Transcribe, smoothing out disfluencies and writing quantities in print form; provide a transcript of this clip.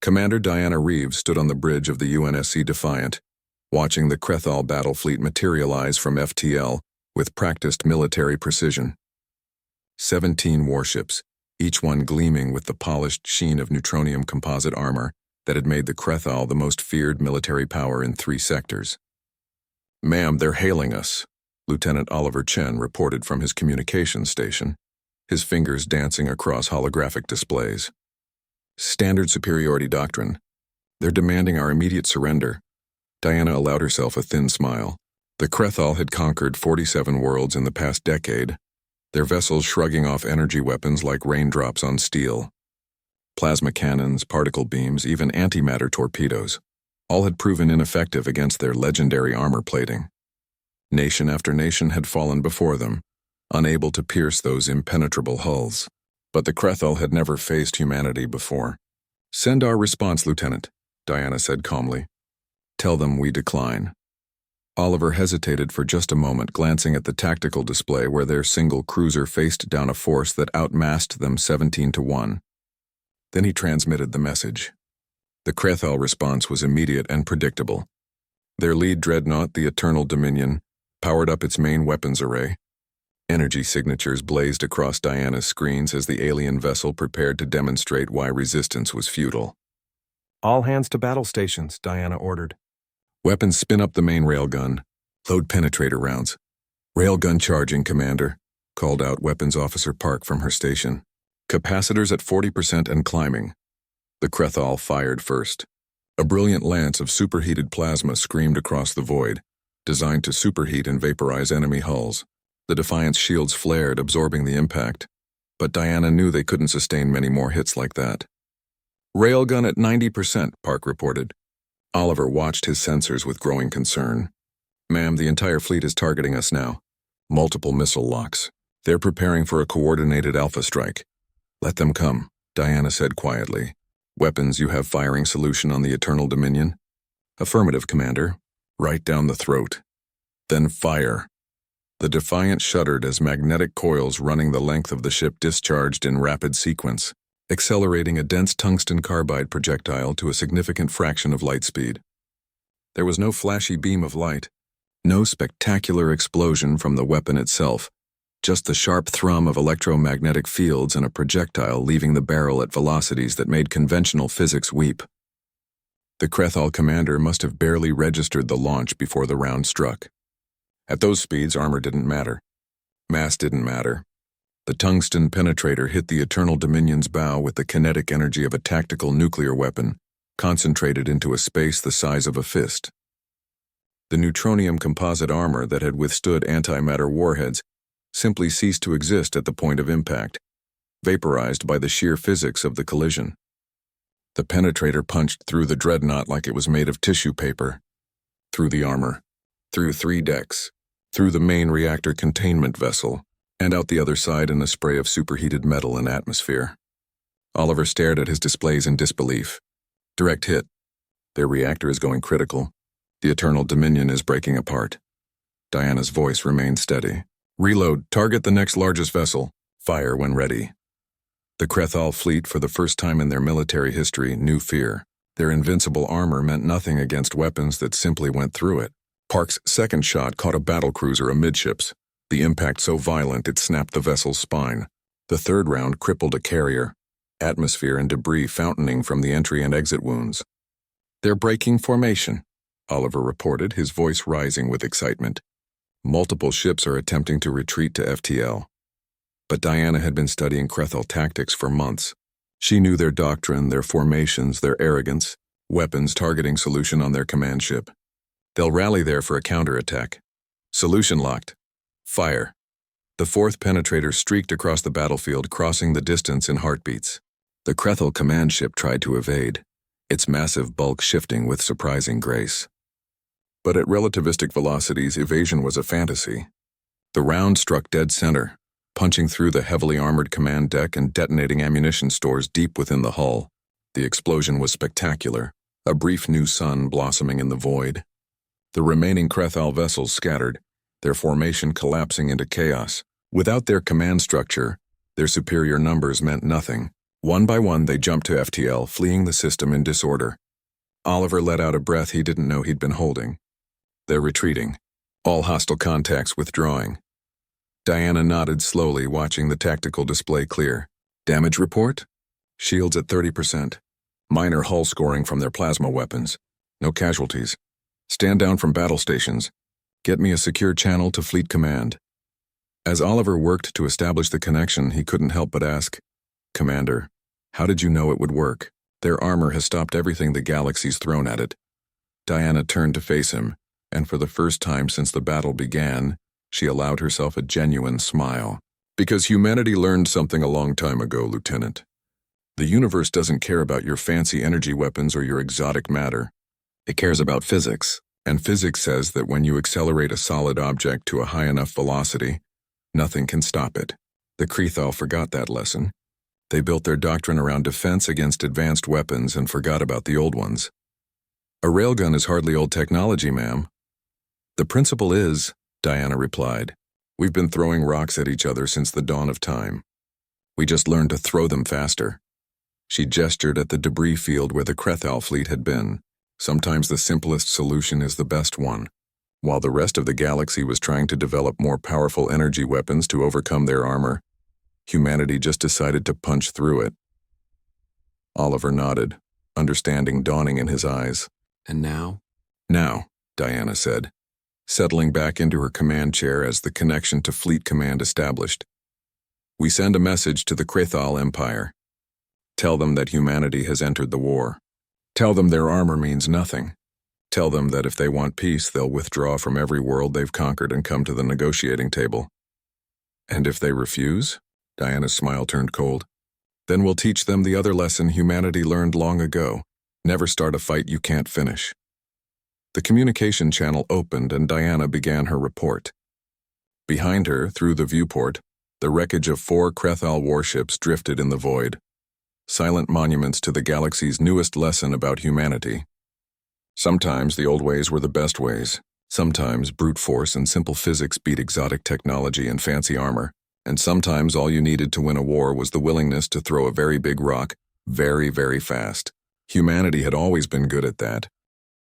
Commander Diana Reeves stood on the bridge of the UNSC Defiant, watching the Krethal battle fleet materialize from FTL with practiced military precision. 17 warships, each one gleaming with the polished sheen of neutronium composite armor that had made the Krethal the most feared military power in 3 sectors. "Ma'am, they're hailing us," Lieutenant Oliver Chen reported from his communications station, his fingers dancing across holographic displays. "Standard superiority doctrine. They're demanding our immediate surrender." Diana allowed herself a thin smile. The Krethal had conquered 47 worlds in the past decade, their vessels shrugging off energy weapons like raindrops on steel. Plasma cannons, particle beams, even antimatter torpedoes, all had proven ineffective against their legendary armor plating. Nation after nation had fallen before them, unable to pierce those impenetrable hulls. But the Krethal had never faced humanity before. "Send our response, Lieutenant," Diana said calmly. "Tell them we decline." Oliver hesitated for just a moment, glancing at the tactical display where their single cruiser faced down a force that outmassed them 17-1. Then he transmitted the message. The Krethal response was immediate and predictable. Their lead dreadnought, the Eternal Dominion, powered up its main weapons array. Energy signatures blazed across Diana's screens as the alien vessel prepared to demonstrate why resistance was futile. "All hands to battle stations," Diana ordered. "Weapons spin up the main railgun. Load penetrator rounds." "Railgun charging, Commander," called out Weapons Officer Park from her station. "Capacitors at 40% and climbing." The Krethal fired first. A brilliant lance of superheated plasma screamed across the void, designed to superheat and vaporize enemy hulls. The Defiant's shields flared, absorbing the impact, but Diana knew they couldn't sustain many more hits like that. "Railgun at 90%, Park reported. Oliver watched his sensors with growing concern. "Ma'am, the entire fleet is targeting us now. Multiple missile locks. They're preparing for a coordinated alpha strike." "Let them come," Diana said quietly. "Weapons, you have firing solution on the Eternal Dominion?" "Affirmative, Commander." "Right down the throat." "Then fire." The Defiant shuddered as magnetic coils running the length of the ship discharged in rapid sequence, accelerating a dense tungsten carbide projectile to a significant fraction of light speed. There was no flashy beam of light, no spectacular explosion from the weapon itself, just the sharp thrum of electromagnetic fields and a projectile leaving the barrel at velocities that made conventional physics weep. The Krethal commander must have barely registered the launch before the round struck. At those speeds, armor didn't matter. Mass didn't matter. The tungsten penetrator hit the Eternal Dominion's bow with the kinetic energy of a tactical nuclear weapon, concentrated into a space the size of a fist. The neutronium composite armor that had withstood antimatter warheads simply ceased to exist at the point of impact, vaporized by the sheer physics of the collision. The penetrator punched through the dreadnought like it was made of tissue paper, through the armor, through 3 decks, through the main reactor containment vessel, and out the other side in a spray of superheated metal and atmosphere. Oliver stared at his displays in disbelief. "Direct hit. Their reactor is going critical. The Eternal Dominion is breaking apart." Diana's voice remained steady. "Reload. Target the next largest vessel. Fire when ready." The Krethal fleet, for the first time in their military history, knew fear. Their invincible armor meant nothing against weapons that simply went through it. Park's second shot caught a battlecruiser amidships, the impact so violent it snapped the vessel's spine. The third round crippled a carrier, atmosphere and debris fountaining from the entry and exit wounds. "They're breaking formation," Oliver reported, his voice rising with excitement. "Multiple ships are attempting to retreat to FTL." But Diana had been studying Krethal tactics for months. She knew their doctrine, their formations, their arrogance, weapons targeting solution on their command ship. "They'll rally there for a counterattack. Solution locked. Fire." The 4th penetrator streaked across the battlefield, crossing the distance in heartbeats. The Krethal command ship tried to evade, its massive bulk shifting with surprising grace. But at relativistic velocities, evasion was a fantasy. The round struck dead center, punching through the heavily armored command deck and detonating ammunition stores deep within the hull. The explosion was spectacular, a brief new sun blossoming in the void. The remaining Krethal vessels scattered, their formation collapsing into chaos. Without their command structure, their superior numbers meant nothing. One by one, they jumped to FTL, fleeing the system in disorder. Oliver let out a breath he didn't know he'd been holding. They're retreating. All hostile contacts withdrawing. Diana nodded slowly, watching the tactical display clear. Damage report? Shields at 30%. Minor hull scoring from their plasma weapons. No casualties. Stand down from battle stations. Get me a secure channel to Fleet Command. As Oliver worked to establish the connection, he couldn't help but ask, Commander, how did you know it would work? Their armor has stopped everything the galaxy's thrown at it. Diana turned to face him, and for the first time since the battle began, she allowed herself a genuine smile. Because humanity learned something a long time ago, Lieutenant. The universe doesn't care about your fancy energy weapons or your exotic matter. It cares about physics, and physics says that when you accelerate a solid object to a high enough velocity, nothing can stop it. The Krethal forgot that lesson. They built their doctrine around defense against advanced weapons and forgot about the old ones. A railgun is hardly old technology, ma'am. The principle is, Diana replied, we've been throwing rocks at each other since the dawn of time. We just learned to throw them faster. She gestured at the debris field where the Krethal fleet had been. Sometimes the simplest solution is the best one. While the rest of the galaxy was trying to develop more powerful energy weapons to overcome their armor, humanity just decided to punch through it. Oliver nodded, understanding dawning in his eyes. And now? Now, Diana said, settling back into her command chair as the connection to Fleet Command established. We send a message to the Krethal Empire. Tell them that humanity has entered the war. Tell them their armor means nothing. Tell them that if they want peace, they'll withdraw from every world they've conquered and come to the negotiating table. And if they refuse? Diana's smile turned cold. Then we'll teach them the other lesson humanity learned long ago. Never start a fight you can't finish. The communication channel opened and Diana began her report. Behind her, through the viewport, the wreckage of 4 Krethal warships drifted in the void. Silent monuments to the galaxy's newest lesson about humanity. Sometimes the old ways were the best ways. Sometimes brute force and simple physics beat exotic technology and fancy armor. And sometimes all you needed to win a war was the willingness to throw a very big rock very, very fast. Humanity had always been good at that,